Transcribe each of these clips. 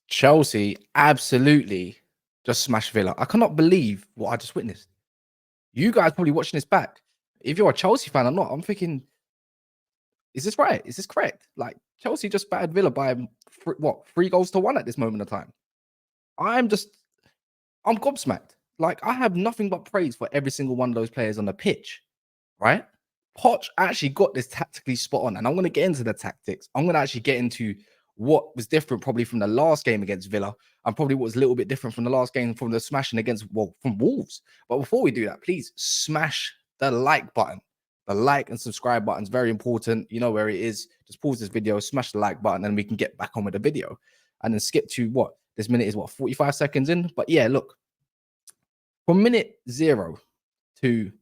Chelsea absolutely just smashed Villa. I cannot believe what I just witnessed. You guys probably watching this back. If you're a Chelsea fan or not, I'm thinking, is this right? Is this correct? Like Chelsea just battered Villa by 3 goals to 1 at this moment of time. I'm just, I'm gobsmacked. Like I have nothing but praise for every single one of those players on the pitch, right? Poch actually got this tactically spot on, and I'm going to get into the tactics. I'm going to actually get into what was different probably from the last game against Villa, and probably what was a little bit different from the last game from the smashing against from Wolves. But before we do that, please smash the like button. The like and subscribe button is very important. You know where it is. Just pause this video, smash the like button, and we can get back on with the video. And then skip to what this minute is 45 seconds in. But yeah, look, from minute 0 to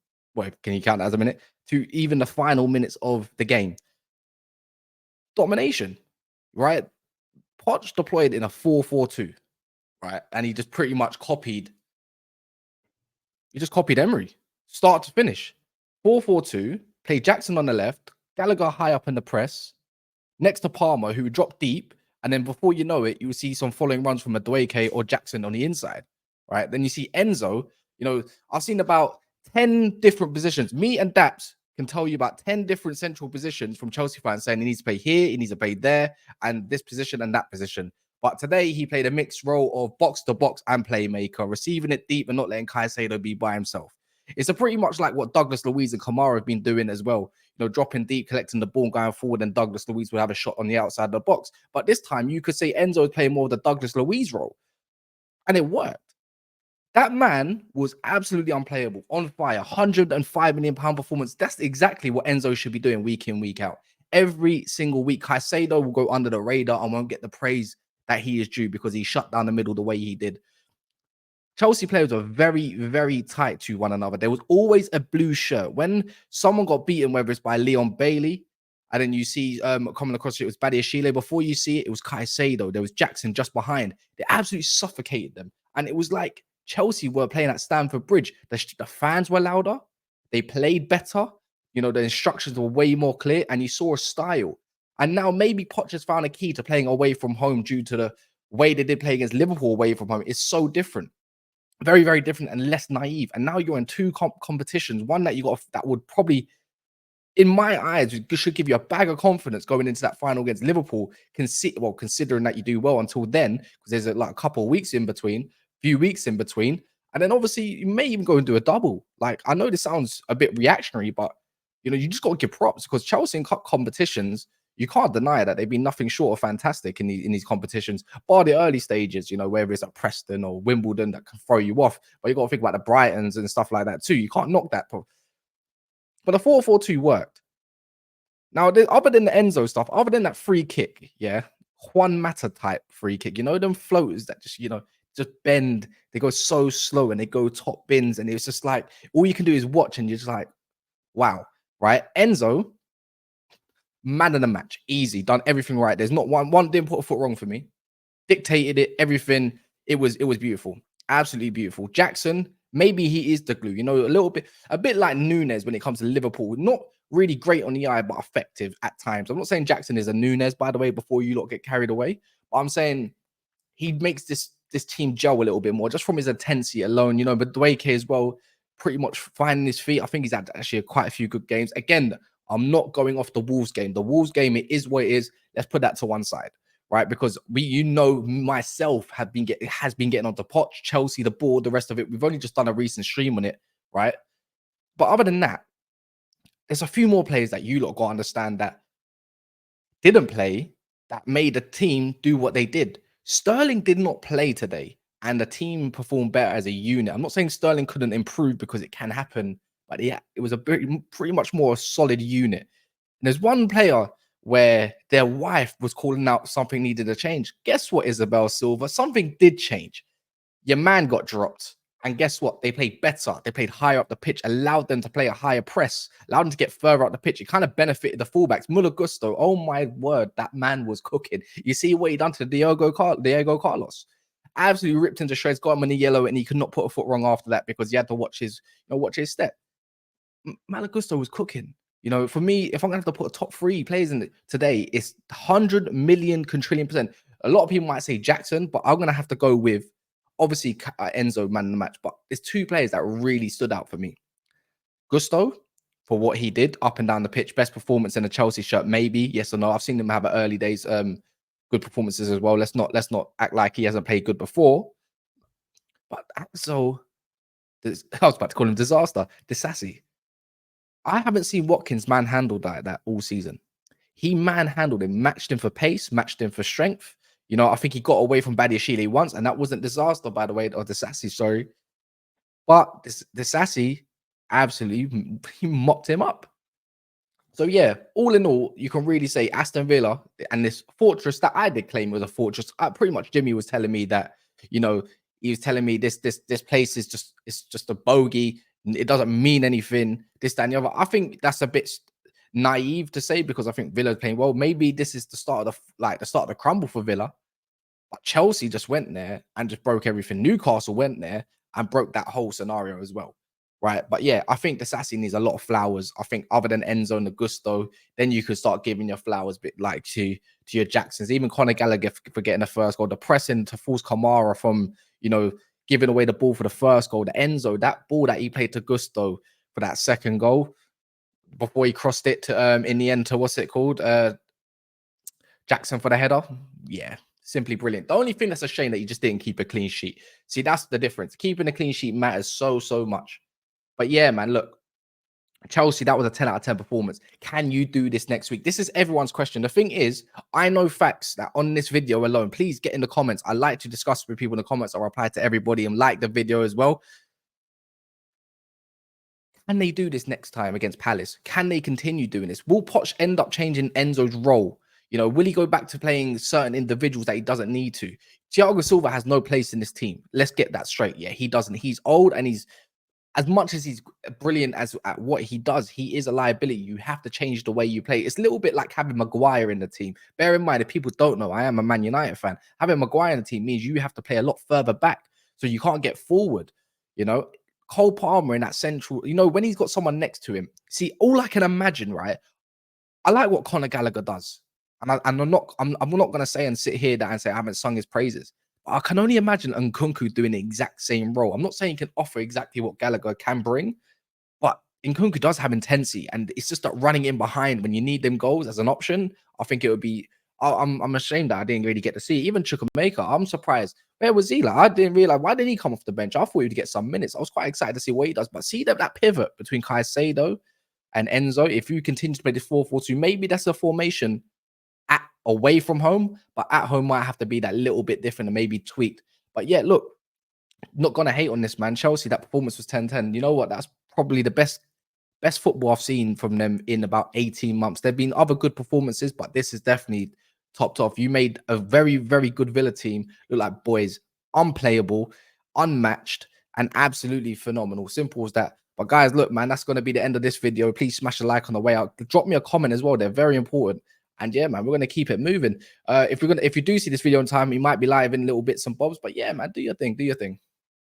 can you count that as a minute? To even the final minutes of the game. Domination, right? Poch deployed in a 4-4-2, right? And he just pretty much copied. He just copied Emery, start to finish. 4-4-2, play Jackson on the left, Gallagher high up in the press, next to Palmer, who would drop deep. And then before you know it, you will see some following runs from Madueke or Jackson on the inside, right? Then you see Enzo. You know, I've seen about 10 different positions. Me and Daps can tell you about 10 different central positions from Chelsea fans saying he needs to play here, he needs to play there, and this position and that position. But today he played a mixed role of box to box and playmaker, receiving it deep and not letting Caicedo be by himself. It's a pretty much like what Douglas Luiz and Kamara have been doing as well. You know, dropping deep, collecting the ball, going forward, and Douglas Luiz will have a shot on the outside of the box. But this time you could say Enzo is playing more of the Douglas Luiz role. And it worked. That man was absolutely unplayable, on fire, £105 million performance. That's exactly what Enzo should be doing week in, week out. Every single week, Caicedo will go under the radar and won't get the praise that he is due because he shut down the middle the way he did. Chelsea players were very, very tight to one another. There was always a blue shirt. When someone got beaten, whether it's by Leon Bailey, and then you see coming across it was Badiashile. Before you see it, it was Caicedo. There was Jackson just behind. They absolutely suffocated them. And it was like Chelsea were playing at Stamford Bridge. The fans were louder. They played better. You know, the instructions were way more clear, and you saw a style. And now maybe Poch has found a key to playing away from home due to the way they did play against Liverpool away from home. It's so different. Very, very different and less naive. And now you're in two competitions. One that you got that would probably, in my eyes, should give you a bag of confidence going into that final against Liverpool. Considering that you do well until then, because there's like a couple of weeks in between, few weeks in between, and then obviously you may even go and do a double. Like I know this sounds a bit reactionary, but you know you just got to give props because Chelsea in cup competitions, you can't deny that they've been nothing short of fantastic in these competitions, bar the early stages, you know, whether it's at Preston or Wimbledon that can throw you off. But you got to think about the Brightons and stuff like that too. You can't knock that. But the 4-4-2 worked. Now, other than the Enzo stuff, other than that free kick, yeah, Juan Mata type free kick, you know, them floaters that just, you know, just bend, they go so slow and they go top bins. And it's just like, all you can do is watch and you're just like, wow, right? Enzo, man of the match, easy, done everything right. There's not one didn't put a foot wrong for me. Dictated it, everything. It was beautiful, absolutely beautiful. Jackson, maybe he is the glue, you know, a bit like Nunes when it comes to Liverpool. Not really great on the eye, but effective at times. I'm not saying Jackson is a Nunes, by the way, before you lot get carried away. But I'm saying he makes this team gel a little bit more just from his intensity alone, you know. But Dwayne as well, pretty much finding his feet. I think he's had actually quite a few good games. Again, I'm not going off the Wolves game. The Wolves game, it is what it is. Let's put that to one side, right? Because you know, myself has been getting onto Poch, Chelsea, the board, the rest of it. We've only just done a recent stream on it, right? But other than that, there's a few more players that you lot got to understand that didn't play that made the team do what they did. Sterling did not play today, and the team performed better as a unit. I'm not saying Sterling couldn't improve because it can happen, but yeah, it was pretty much more a solid unit. And there's one player where their wife was calling out something needed a change. Guess what, Isabel Silva? Something did change. Your man got dropped. And guess what? They played better. They played higher up the pitch, allowed them to play a higher press, allowed them to get further up the pitch. It kind of benefited the fullbacks. Muller Gusto, oh my word, that man was cooking. You see what he done to Diego Carlos? Absolutely ripped into shreds, got him in the yellow, and he could not put a foot wrong after that because he had to watch his step. Malagusto was cooking. You know, for me, if I'm gonna have to put a top 3 players in it today, it's 100 million quadrillion percent. A lot of people might say Jackson, but I'm gonna have to go with obviously Enzo man of the match. But there's two players that really stood out for me. Gusto, for what he did up and down the pitch, best performance in a Chelsea shirt, maybe yes or no. I've seen him have early days, good performances as well. Let's not act like he hasn't played good before. But so I was about to call him disaster. Disasi. I haven't seen Watkins manhandled like that all season. He manhandled him, matched him for pace, matched him for strength. You know, I think he got away from Badiashile once, and that wasn't disaster, by the way, or Disasi, sorry. But this Sassy absolutely he mopped him up. So yeah, all in all, you can really say Aston Villa and this fortress that I did claim was a fortress. Pretty much, Jimmy was telling me that, you know, he was telling me this place is just a bogey. It doesn't mean anything. This, that, and the other. I think that's a bit naive to say because I think Villa's playing well. Maybe this is the start of the crumble for Villa. But Chelsea just went there and just broke everything. Newcastle went there and broke that whole scenario as well, right? But yeah, I think the Disasi needs a lot of flowers. I think other than Enzo and Augusto, then you could start giving your flowers, bit like to your Jacksons. Even Conor Gallagher for getting the first goal, the pressing to force Kamara from, you know, giving away the ball for the first goal. The Enzo, that ball that he played to Gusto for that second goal before he crossed it to in the end to what's it called? Jackson for the header. Yeah, simply brilliant. The only thing that's a shame that you just didn't keep a clean sheet. See, that's the difference. Keeping a clean sheet matters so much. But yeah, man, look, Chelsea, that was a 10 out of 10 performance. Can you do this next week? This is everyone's question. The thing is, I know facts that on this video alone, please get in the comments. I like to discuss with people in the comments. I'll reply to everybody and like the video as well. Can they do this next time against Palace? Can they continue doing this? Will Poch end up changing Enzo's role? You know, will he go back to playing certain individuals that he doesn't need to? Thiago Silva has no place in this team. Let's get that straight. Yeah, he doesn't. He's old and he's, as much as he's brilliant as at what he does, he is a liability. You have to change the way you play. It's a little bit like having Maguire in the team. Bear in mind, if people don't know, I am a Man United fan. Having Maguire in the team means you have to play a lot further back. So you can't get forward, you know? Cole Palmer in that central, you know, when he's got someone next to him. See, all I can imagine, right? I like what Conor Gallagher does. And I'm not going to say and sit here and say I haven't sung his praises. But I can only imagine Nkunku doing the exact same role. I'm not saying he can offer exactly what Gallagher can bring, but Nkunku does have intensity, and it's just that running in behind when you need them goals as an option. I think it would be. I'm ashamed that I didn't really get to see even Chukwuemeka. I'm surprised. Where was he? Like, I didn't realize, why didn't he come off the bench? I thought he would get some minutes. I was quite excited to see what he does. But see that pivot between Caicedo and Enzo. If you continue to play this 4-4-2, maybe that's a formation away from home, but at home might have to be that little bit different and maybe tweaked. But yeah, look, not gonna hate on this, man. Chelsea, that performance was 10-10. You know what? That's probably the best football I've seen from them in about 18 months. There've been other good performances, but this is definitely topped off. You made a very good Villa team look like boys, unplayable, unmatched, and absolutely phenomenal. Simple as that. But guys, look, man, that's going to be the end of this video. Please smash a like on the way out. Drop me a comment as well. They're very important. And yeah, man, we're going to keep it moving. If you do see this video in time, you might be live in little bits and bobs. But yeah, man, do your thing.